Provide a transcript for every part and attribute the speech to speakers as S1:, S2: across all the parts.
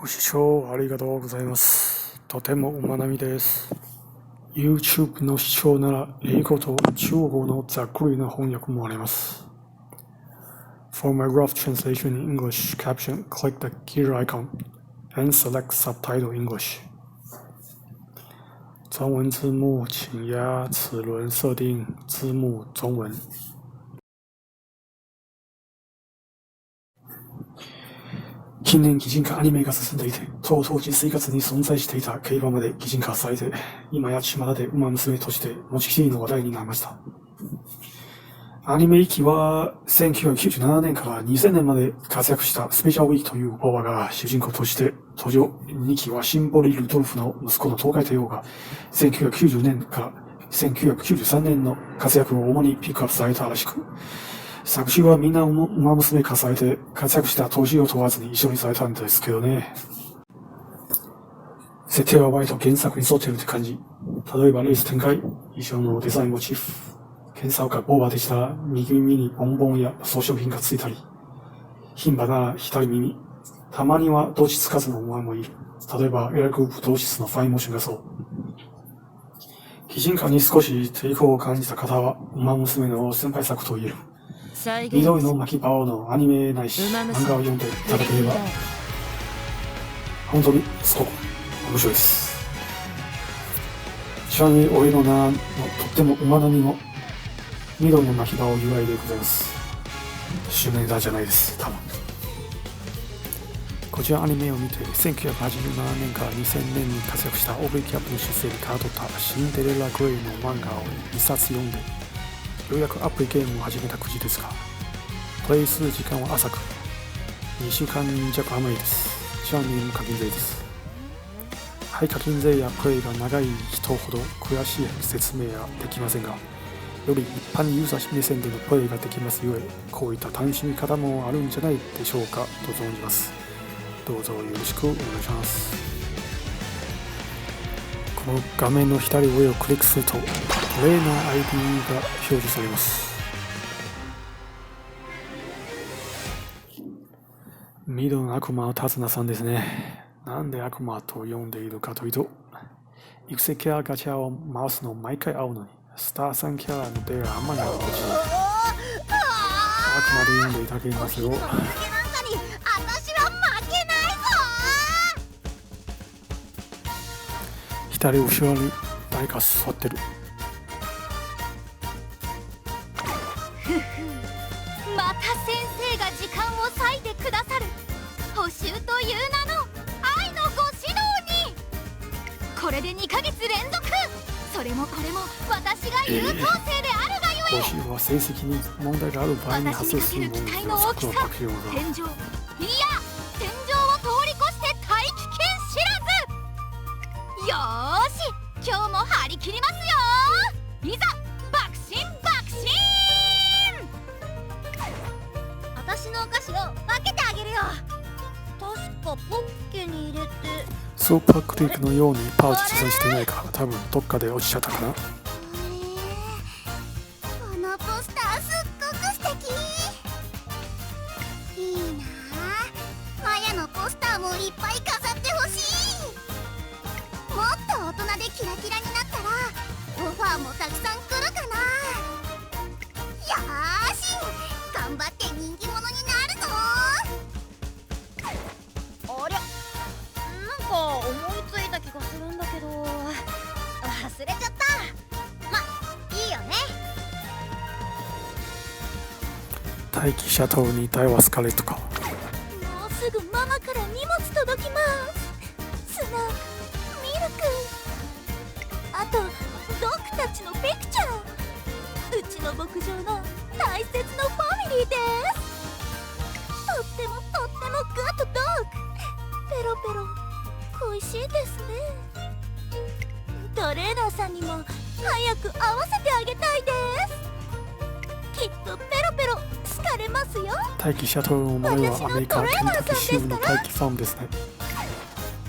S1: ご視聴ありがとうございます。とてもお学びです。YouTube の視聴なら英語と中国語のざっくりな翻訳もあります。For my rough translation in English caption, click the gear icon and select Subtitle English. 中文字幕请压齿轮设定字幕中文。近年擬人化アニメが進んでいて、当時生活に存在していた競馬まで擬人化されて、今や巷で馬娘として持ちきりの話題になりました。アニメ1期は1997年から2000年まで活躍したスペシャルウィークというパワーが主人公として登場。2期はシンボリ・ルドルフの息子の東海帝王が1990年から1993年の活躍を主にピックアップされたらしく、作詞はみんな馬娘化されて活躍した年を問わずに一緒にされたんですけどね。設定は割と原作に沿っているって感じ。例えばレース展開、衣装のデザインモチーフ、検査がオーバーでしたら右耳にボンボンや装飾品がついたり、牝馬なら左耳、たまには同時つかずの馬もいる。例えばエアグループ同質のファインモーションがそう。擬人化に少し抵抗を感じた方は馬娘の先輩作と言える。緑の巻き場のアニメないし漫画を読んでいただければ本当にすごく面白いです。ちなみに俺の名のとっても馬並みの緑の巻き場を由来でございます。シュメーダーじゃないです。多分こちらアニメを見て1987年から2000年に活躍したオーブリキャップの出世にかどったシンデレラ・グレイの漫画を2冊読んでようやくアプリゲームを始めたくじですが、プレイする時間は浅く、2週間弱余りです。ちなみに課金税です。はい、課金税やプレイが長い人ほど詳しい説明はできませんが、より一般ユーザー目線でのプレイができますゆえ、こういった楽しみ方もあるんじゃないでしょうかと存じます。どうぞよろしくお願いします。この画面の左上をクリックすると、トレーナー ID が表示されます。緑の悪魔はタツナさんですね。なんで悪魔と呼んでいるかというと、育成キャラガチャを回すの毎回会うのに、スターさんキャラの出があんまりないので、悪魔で呼んでいただけますよ。左後ろに誰か座ってる。
S2: また先生が時間を割いてくださる。補習という名の愛のご指導に。これで2ヶ月連続。それもこれも私が優等生であるがゆえ。
S1: 補習は成績に問題がある場合に発生するものです。
S2: 私にかける期待の大きさ、天井、いや天井を通り越して大気圏知らず。よーし、今日も張り切りますよ。いざ爆心爆心。私のお菓子を分けてあげるよ。確かポッケに入れて。
S1: スーパークリックのようにパウチ持参してないから多分どっかで落ちちゃったかな。
S2: このポスターすっごく素敵。いいなあ。マヤのポスターもいっぱい飾ってほしい。もっと大人でキラキラになったらオファーもたくさん来るかな。よーし、頑張って人気者になるぞ。ありゃ、なんか思いついた気がするんだけど忘れちゃった。ま、いいよね。
S1: 待機シャトルにいたいはスカレットか。
S2: もうすぐママから荷物届きます。スナー、ミルク、あとドッグたちのペクちゃん。うちの牧場の大切なファミリーです。とってもグッドドッグ。ペロペロ恋しいですね。トレーナーさんにも早く会わせてあげたいです。きっとペロペロ好かれますよ。
S1: 待機シャトルの前はアメリカケンタッキー州の待機ファームですね。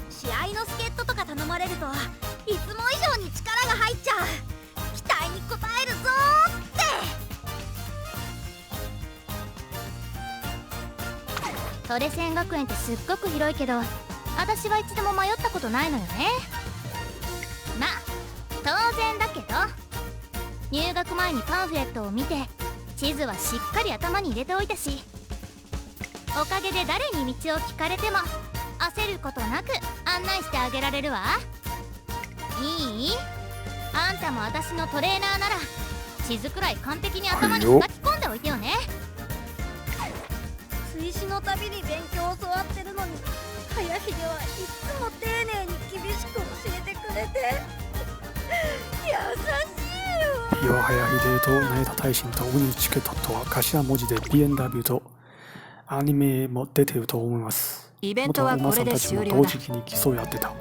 S2: 試合の助っ人とか頼まれるといつも以上に力が入っちゃう。期待に応えるぞーって。トレセン学園ってすっごく広いけど、私は一度も迷ったことないのよね。まあ当然だけど、入学前にパンフレットを見て地図はしっかり頭に入れておいたし、おかげで誰に道を聞かれても焦ることなく案内してあげられるわ。いい？あんたも私のトレーナーなら地図くらい完璧に頭に書き込んでおいてよね。
S3: 追試のたびに勉強を教わってるのに、早秀はいつも丁寧に厳しく教えてくれて優しいよ。
S1: 岩早秀と成田大臣とウニチケットとは頭文字で B&W とアニメも出てると思います。
S3: イベントはこれで終了だ。
S1: 同時期に競い合ってた。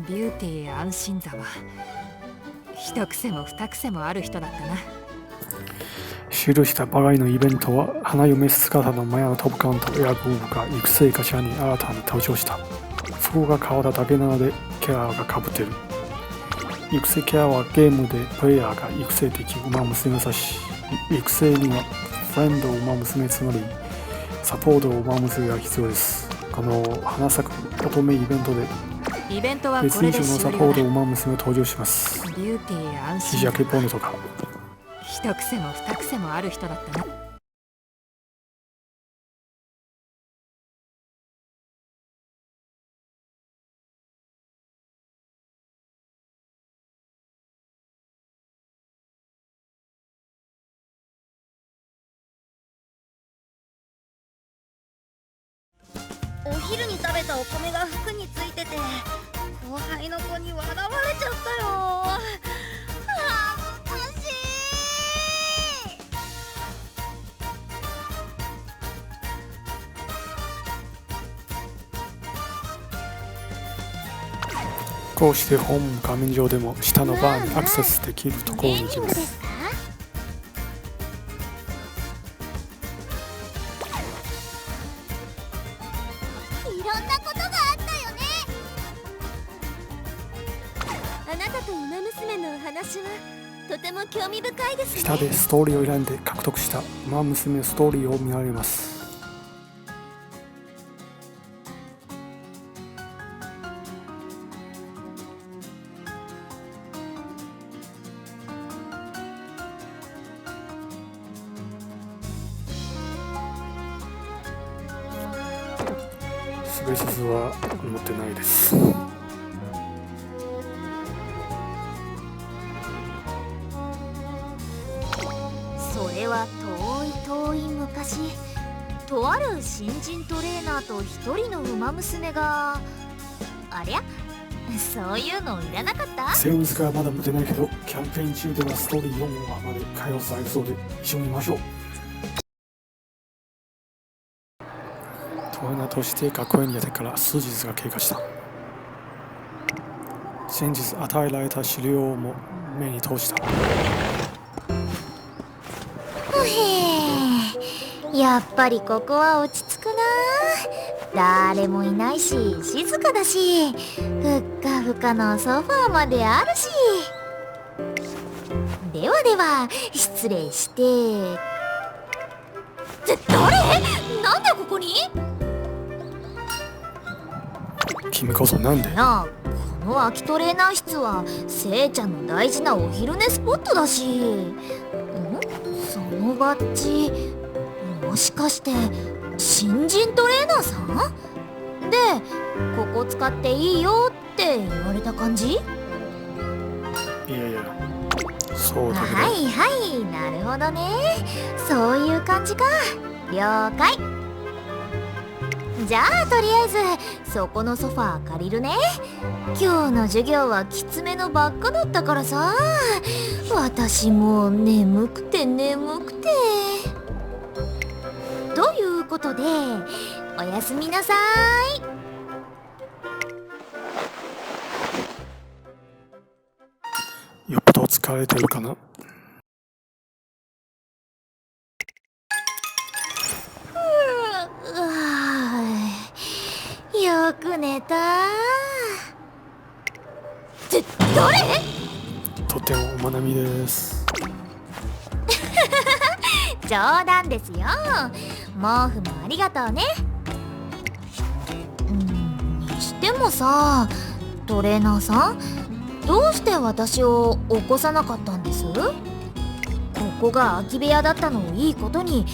S3: ビューティー安心座は一癖も二癖もある人だったな。
S1: 記したばかりのイベントは花嫁姿のマヤのトップカウントエアグーブが育成頭に新たに登場した。服が変わっただけなのでキャラが被ってる。育成キャラはゲームでプレイヤーが育成できる馬娘を指し、育成にはフレンド馬娘つまりサポート馬娘が必要です。この花咲く乙女イベントで
S3: イベントは
S1: 別人種のサポート馬娘登場します。
S3: ビューティー安
S1: 肘
S3: 心
S1: 焼けポーヌとか。
S3: 一癖も二癖もある人だったな。お昼に食べたお米が服についてて、後輩の子に笑われちゃったよ。恥ずかしい。
S1: こうしてホーム画面上でも下のバーにアクセスできるところに行きます。
S2: いろんなことがあったよね。あなたとウマ娘のお話はとても興味深いですね。
S1: 下でストーリーを選んで獲得したウマ娘ストーリーを見られます。スペース図は持ってないです。
S2: それは遠い昔、とある新人トレーナーと一人のウマ娘が、ありゃ、そういうのいらなかった？
S1: セオンズがまだ持てないけど、キャンペーン中ではストーリー4話まで開放されるそうで一緒に見ましょう。トレーナーとして学園にやってから数日が経過した。先日与えられた資料も目に通した。
S2: やっぱりここは落ち着くな。誰もいないし静かだし、ふっかふかのソファーまであるし。では失礼して。誰？なんでここに？
S1: 君こそなんで？
S2: なあ、この空きトレーナー室はせいちゃんの大事なお昼寝スポットだし。そのバッジ、もしかして新人トレーナーさん？で、ここ使っていいよって言われた感じ？
S1: いや、そうだけど。
S2: はい、なるほどね。そういう感じか。了解。じゃあとりあえずそこのソファー借りるね。今日の授業はきつめのばっかだったからさ、私もう眠くてということで、おやすみなさ
S1: よっぽど疲れてるかな。
S2: よく寝た。誰？
S1: とてもお学びです。
S2: 冗談ですよ。毛布もありがとうね。にしてももさ、トレーナーさん、どうして私を起こさなかったんです？ここが空き部屋だったのをいいことに、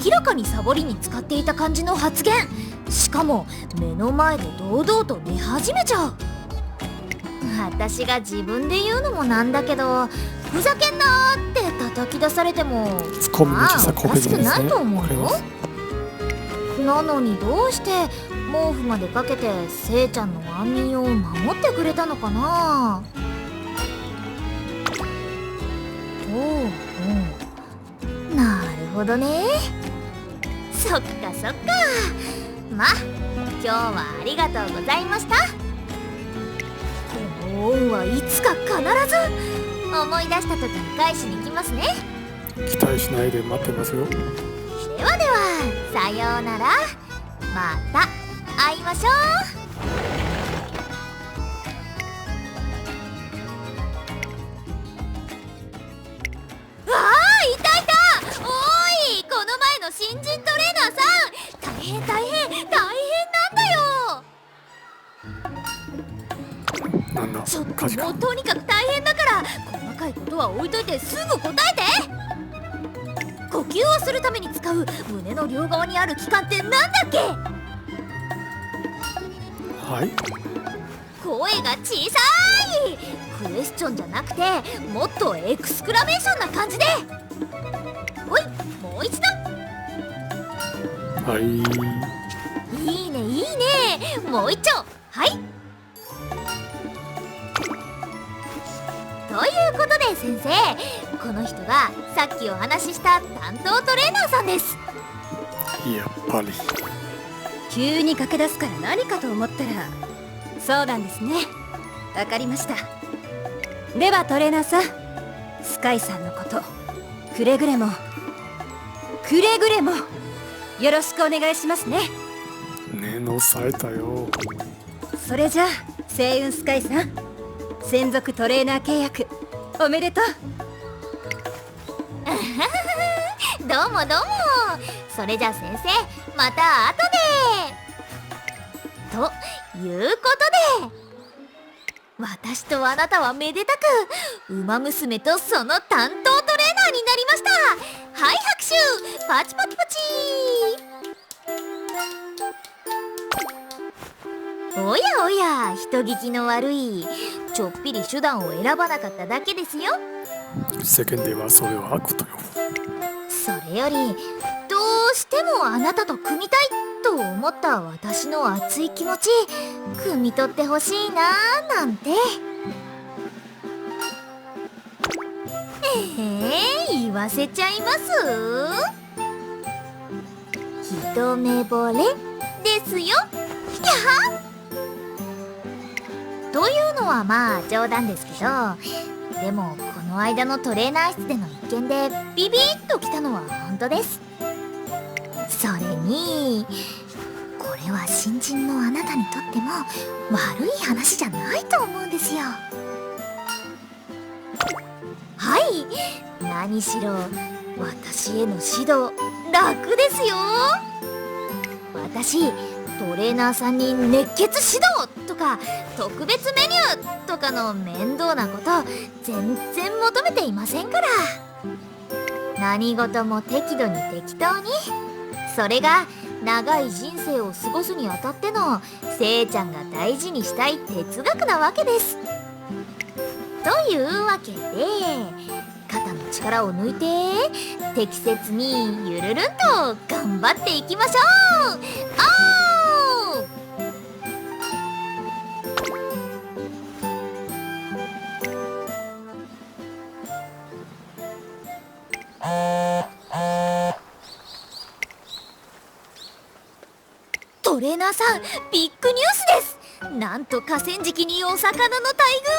S2: 明らかにサボりに使っていた感じの発言。しかも目の前で堂々と寝始めちゃう。私が自分で言うのもなんだけど、ふざけんなーって叩き出されてもまあおかしくないと思うよ。なのにどうして毛布までかけてせいちゃんの安眠を守ってくれたのかな。おうおう、なるほどね。そっかそっか。まあ今日はありがとうございました。この恩はいつか必ず思い出した時に返しに行きますね。
S1: 期待しないで待ってますよ。
S2: ではでは、さようなら。また会いましょう。わあ、いたいた。おーい、この前の新人トレーナーさん、大変大変大変なんだよ。
S1: なんだ、
S2: ちょっ
S1: 火事か。
S2: ともうとにかく大変だから、細かいことは置いといてすぐ答えて。呼吸をするために使う胸の両側にある器官ってなんだっけ？
S1: はい、
S2: 声が小さい。クエスチョンじゃなくてもっとエクスクラメーションな感じで。ほい、もう一度。
S1: はい、
S2: いいねいいね、もう一丁。はい。ということで先生、この人がさっきお話しした担当トレーナーさんです。
S1: やっぱり。
S3: 急に駆け出すから何かと思ったら、そうなんですね。わかりました。ではトレーナーさん、スカイさんのことくれぐれもよろしくお願いしますね。
S1: 念のされたよ。
S3: それじゃあ星雲スカイさん、専属トレーナー契約おめでとう。
S2: どうもどうも。それじゃあ先生、また後で。ということで、私とあなたはめでたくウマ娘とその担当トレーナーになりました。はい、拍手パチパチパチ。おやおや、人聞きの悪い。ちょっぴり手段を選ばなかっただけですよ。
S1: 世間ではそれは悪とよ。
S2: それより、どうしてもあなたと組みたいと思った私の熱い気持ち、汲み取ってほしいなーなんて。言わせちゃいます。一目惚れですよ。やはというのはまあ冗談ですけど、でもこの間のトレーナー室での一件でビビッときたのは本当です。それにこれは新人のあなたにとっても悪い話じゃないと思うんですよ。はい、何しろ私への指導楽ですよ。私トレーナーさんに熱血指導とか特別メニューとかの面倒なこと全然求めていませんから。何事も適度に適当に。それが長い人生を過ごすにあたってのせいちゃんが大事にしたい哲学なわけです。というわけで、肩の力を抜いて適切にゆるるんと頑張っていきましょう。おー！トレーナーさん、ビッグニュースです。なんと河川敷にお魚の大群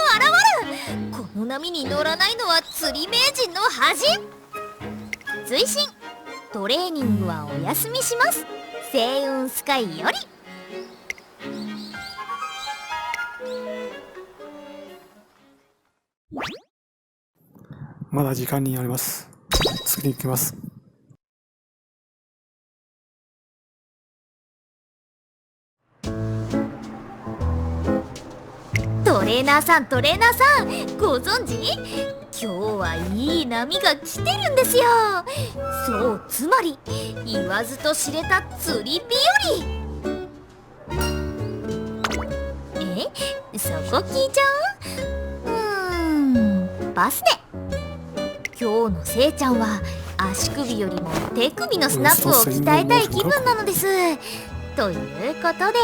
S2: 現る。この波に乗らないのは釣り名人の恥。追伸、トレーニングはお休みします。星雲スカイより。
S1: まだ時間にあります。次に行きます。
S2: トレーナーさんご存知？今日はいい波が来てるんですよ。そう、つまり言わずと知れた釣り日和。そこ聞いちゃう？バスで今日のせいちゃんは足首よりも手首のスナップを鍛えたい気分なのです。ということで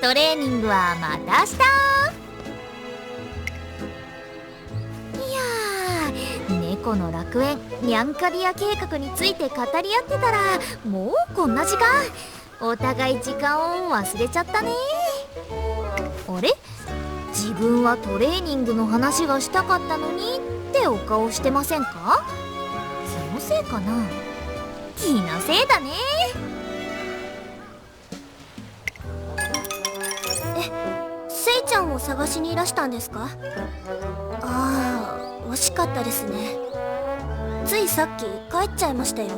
S2: トレーニングはまた明日。いやー、猫の楽園ニャンカリア計画について語り合ってたらもうこんな時間。お互い時間を忘れちゃったね。あれ、自分はトレーニングの話がしたかったのにってお顔してませんか？気のせいかな？気のせいだね。せいちゃんを探しにいらしたんですか？ああ、惜しかったですね。ついさっき帰っちゃいましたよ。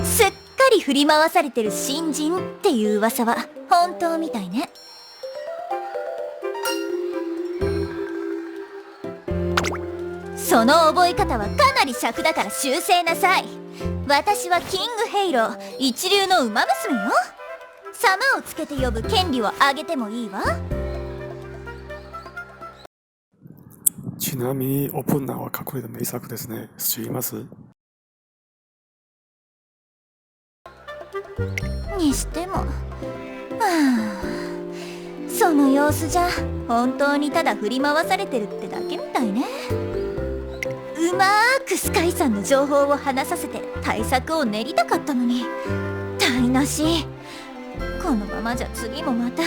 S2: すっかり振り回されてる新人っていう噂は本当みたいね。その覚え方はかなり尺だから修正なさい。私はキングヘイロー、一流の馬娘よ。様をつけて呼ぶ権利をあげてもいいわ。
S1: ちなみにオープンナーはかっこいい名作ですね。知ります？
S2: にしても、その様子じゃ本当にただ振り回されてるってだけみたいね。うまーくスカイさんの情報を話させて対策を練りたかったのに台無し。このままじゃ次もまた。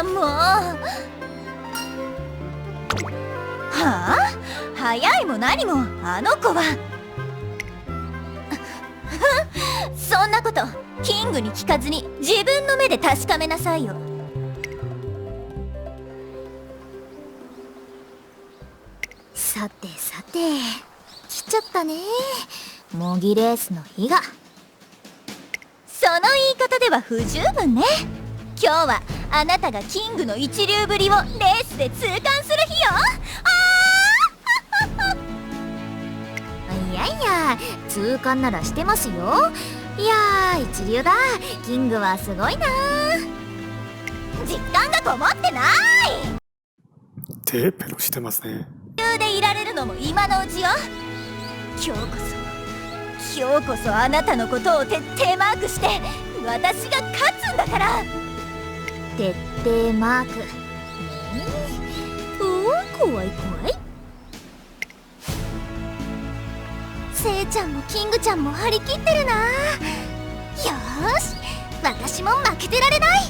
S2: もう早いも何もあの子はそんなことキングに聞かずに自分の目で確かめなさいよ。さてさて、来ちゃったね、模擬レースの日が。その言い方では不十分ね。今日はあなたがキングの一流ぶりをレースで痛感する日よ。いやいや、痛感ならしてますよ。いやー、一流だ。キングはすごいな。実感がこもってない。
S1: 手ペロしてますね。
S2: でいられるのも今のうちよ。今日こそあなたのことを徹底マークして私が勝つんだから。徹底マークねえ。怖い。せいちゃんもキングちゃんも張り切ってるな。よーし、私も負けてられない。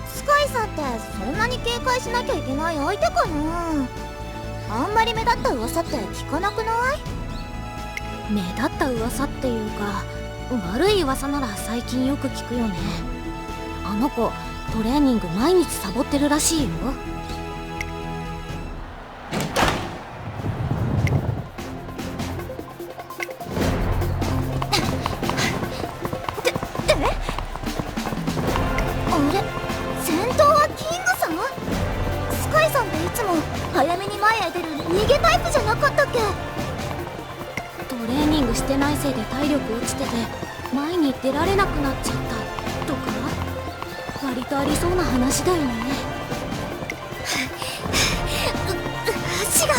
S2: スカイさんってそんなに警戒しなきゃいけない相手かな。あんまり目立った噂って聞かなくない？目立った噂っていうか、悪い噂なら最近よく聞くよね。あの子トレーニング毎日サボってるらしいよ。早めに前へ出る逃げタイプじゃなかったっけ？トレーニングしてないせいで体力落ちてて前に出られなくなっちゃったとか、割とありそうな話だよね。足が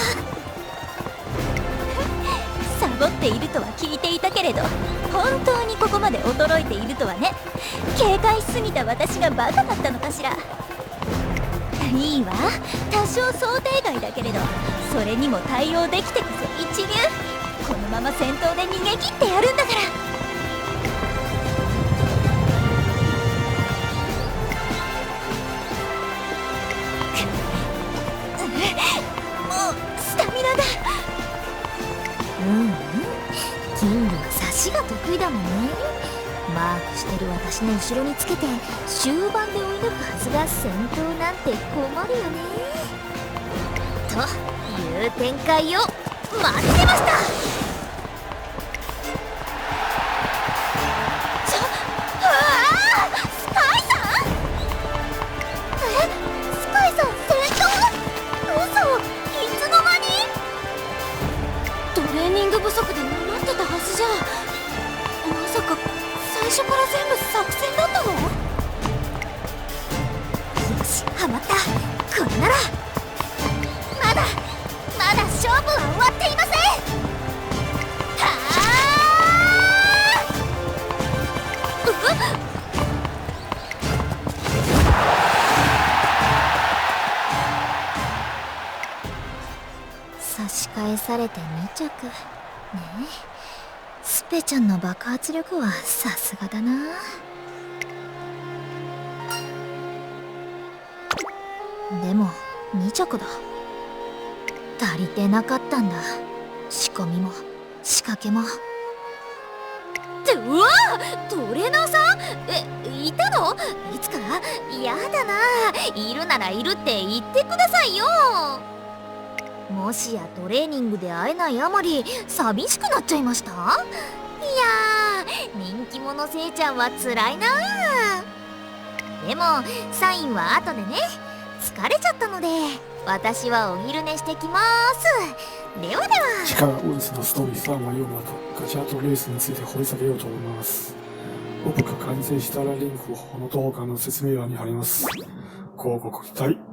S2: サボっているとは聞いていたけれど、本当にここまで衰えているとはね。警戒しすぎた私がバカだったのかしら。いいわ、多少想定外だけれどそれにも対応できてこそ一流。このまま先頭で逃げ切ってやるんだから。もうスタミナだ。キングは差しが得意だもんね。マークしてる私の後ろにつけて終盤で追い抜くはずが先頭なんて困るよねという展開を待ってましたスカイさん先頭嘘いつの間にトレーニング不足でなってたはずじゃまさか最初から全部作戦だったのよしハマったこれならまだ勝負は終わっていませんは差し返されて2着ねえスペちゃんの爆発力はさすがだなでも2着だ足りてなかったんだ仕込みも仕掛けもってうわトレーナーさんいたのいつからやだないるならいるって言ってくださいよもしやトレーニングで会えないあまり寂しくなっちゃいましたいやー人気者せいちゃんはつらいなでもサインは後でね疲れちゃったので私はお昼寝してきますではでは
S1: 力ウルスのストーリーさんは読む後ガチャとレースについて掘り下げようと思います僕が完成したらリンクをこの動画の説明欄に貼ります。広告期待。